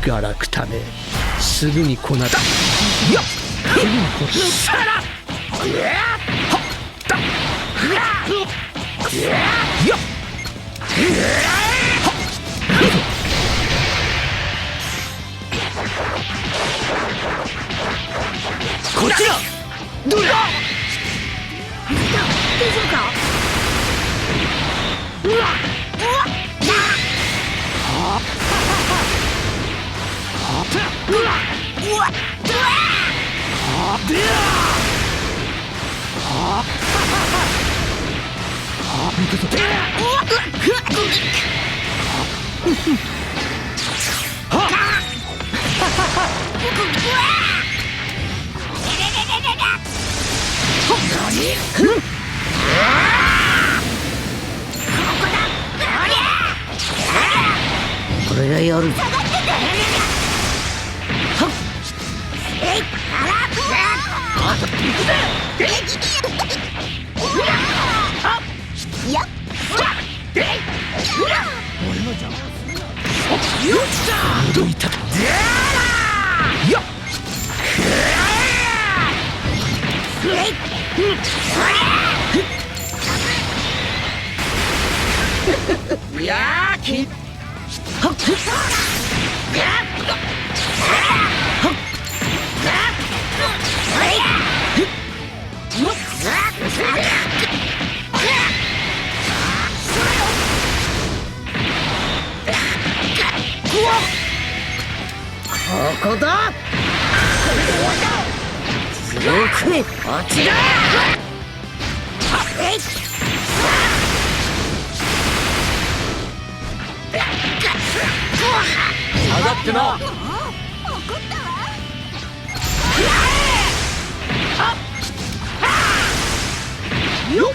ガラクタめ、すぐにこなだ。いや、すぐにこさら。はっだ。いや。こっちだ。どれだ。大丈夫か。うわっ。これがやる。ここだ。強くね、あっちだ。上がってな。よっ。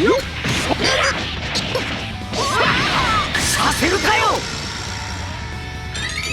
よっ。させるかよ。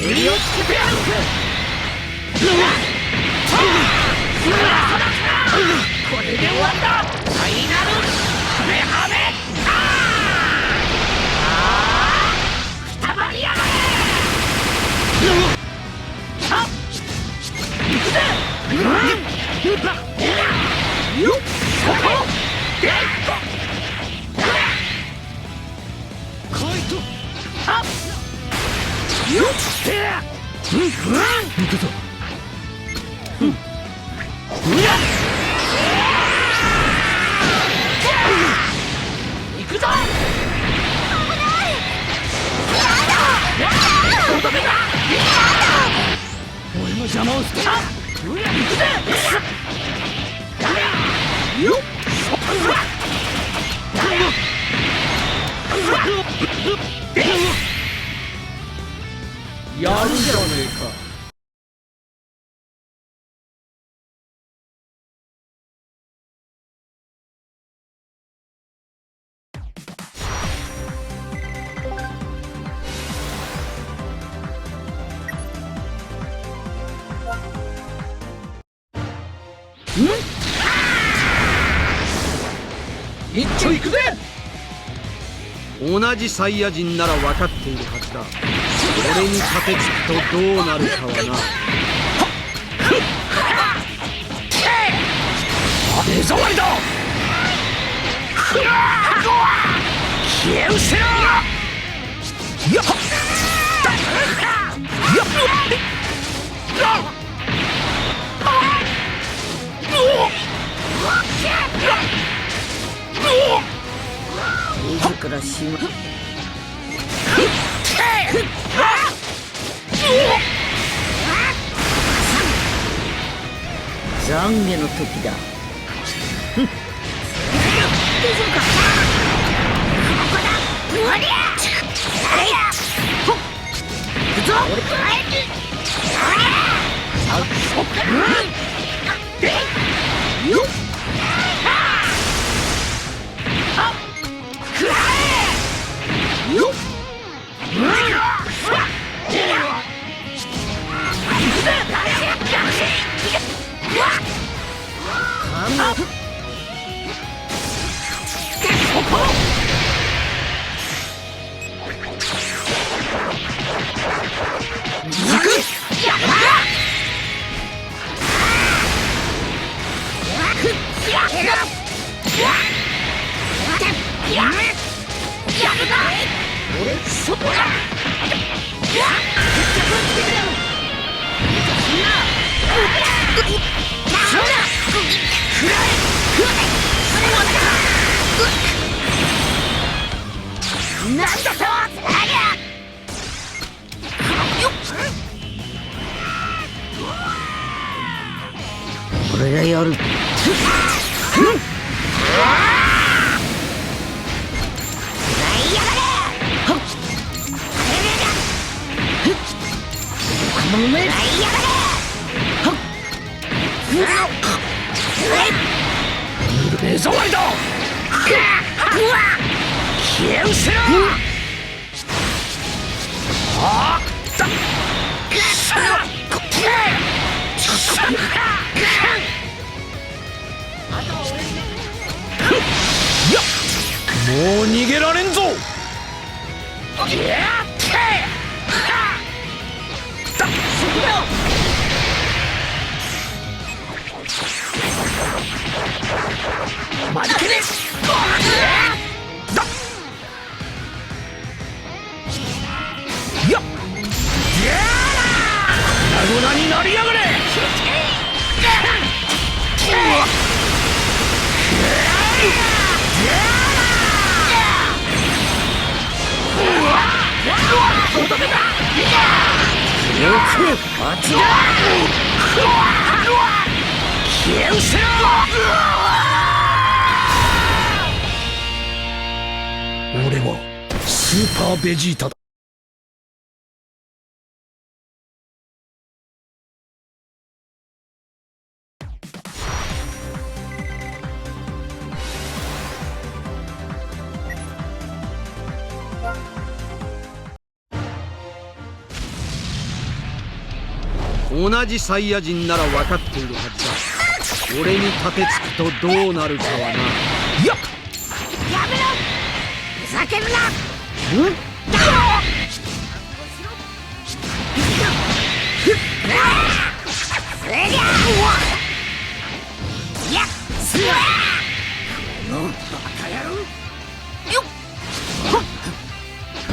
襟をつけてやる。これで終わった。ファイナルハメハメ。くたばりやがれ。行くぜ。よっ。そこ。よっ。行くぞ。行くぞ。危ない。やだ。とどめだ。俺の邪魔をして。行くぜ。よっ。やるじゃねえか。一丁行くぜ。同じサイヤ人なら分かっているはずだ。俺に立てつくとどうなるかはな。目障りだ。消え失せろ。やっ。自ら死ぬ。懺悔の時だ。大丈夫か。ここだ。おりゃ。行くぞ。よっ。よっ。俺がやる。目障りだ。消え失せろ。あっだ。もう逃げられんぞ。マジけねだ。やっ粉々になりやがれ。消え失せろ。俺はスーパーベジータだ。同じサイヤ人なら分かっているはずだ。俺に立てつくとどうなるかはな。やっ、やめろ、ふざけるな。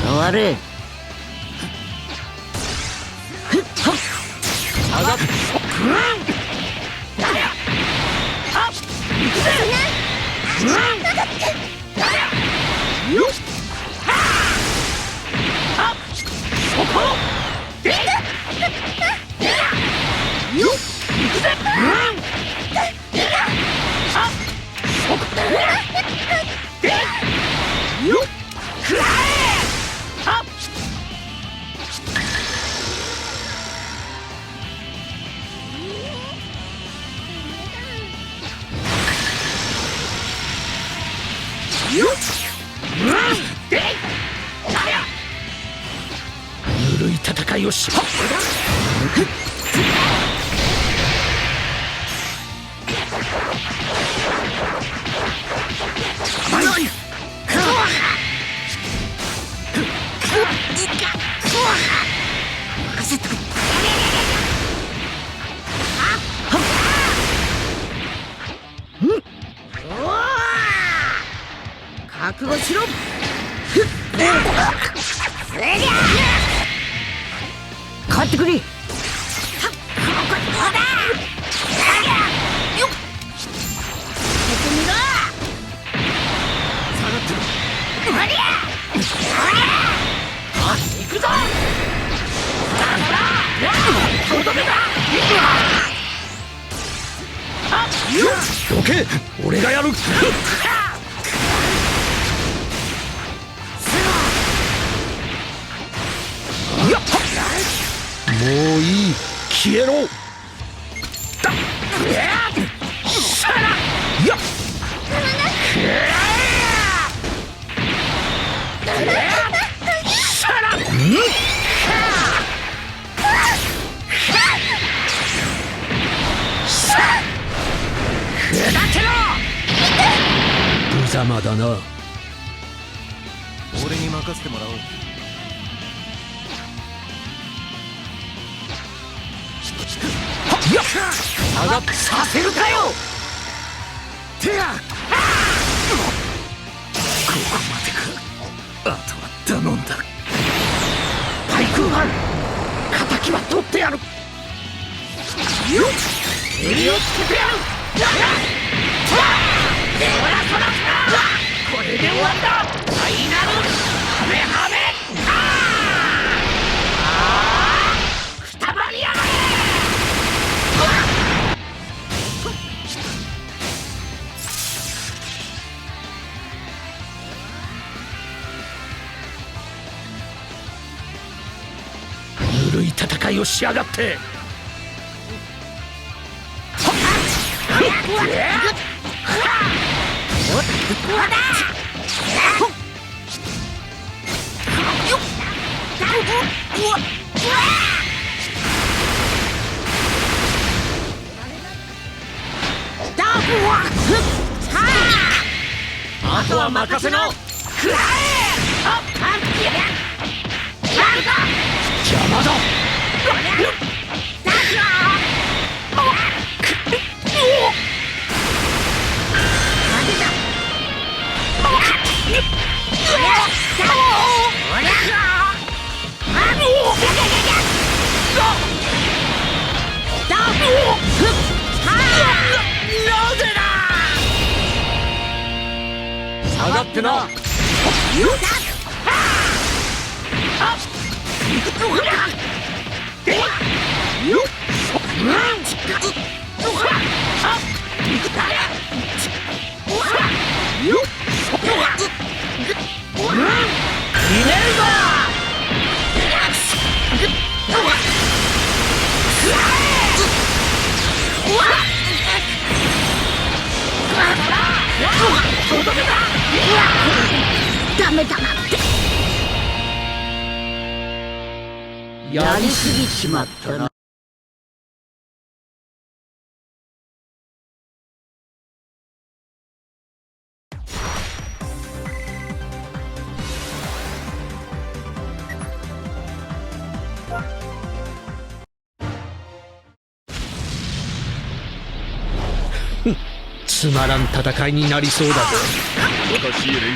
変われ。上がっぬるい戦いをし。覚悟しろ。勝ってくれ。行くぞ。どけ、俺がやる。もういい、消えろ。だっ、シャラ、やっ、シャラ、砕けろ。無様だな。俺に任せてもらおう。上がってさせるかよ。てや、ここまでか。あとは頼んだ。飯敵は取ってやる。襟をつけてやる。これで終わった。ファイナルハメハメ。くたばりやがれ。ぬるい戦いをしやがって。あとは任せろ。くらえ。邪魔だ。下がってな。ダメだ。やりすぎちまったな。つまらん戦いになりそうだぞ。おかしい連中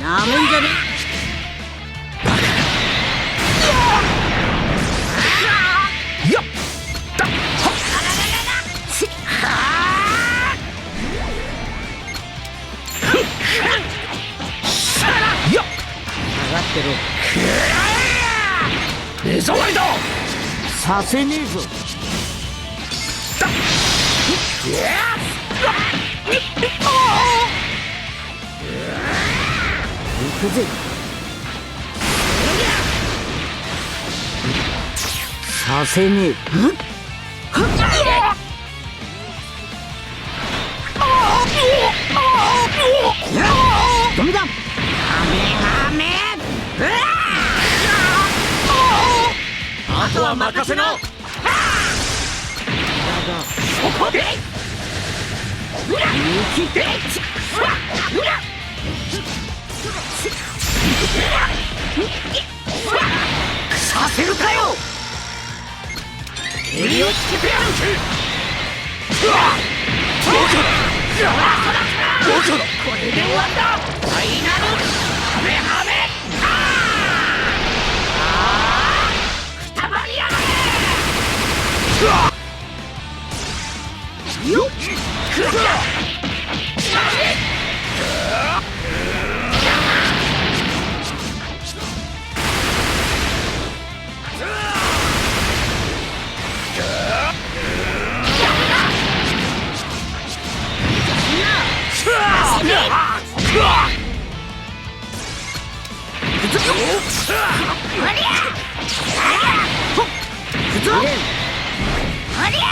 なめんじゃね。目障りだ。させねえぞ。行くぜ。させねえ。ダメだ。あとは任せろ。そこで雪でさせるかよ。襟をつけてやる。これで終わった。ファイナルハメハメ。くたばりやがれ。よっ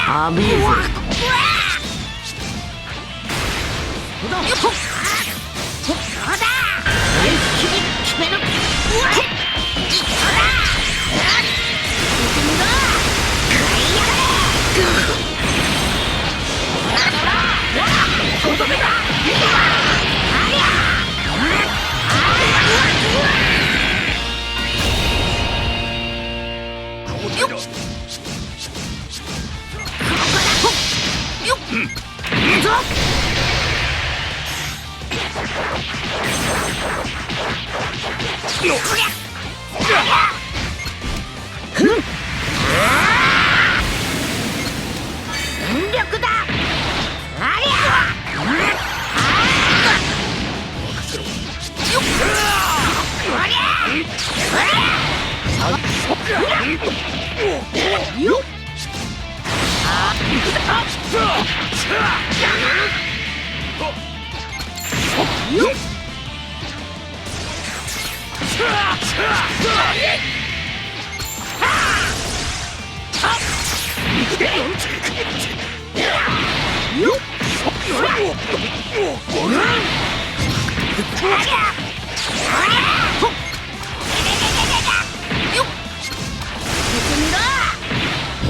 アメージ。るぞ。全力だ。ありゃ。よっ。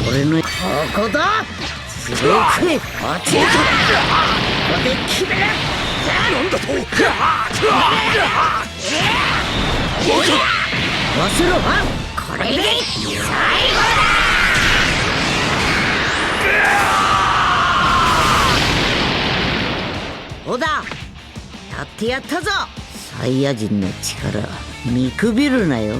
俺のここだ。すごく落ちる。ここで決める。なんだと。忘れろ。これで最後だ。小田、やってやったぞ。サイヤ人の力見くびるなよ。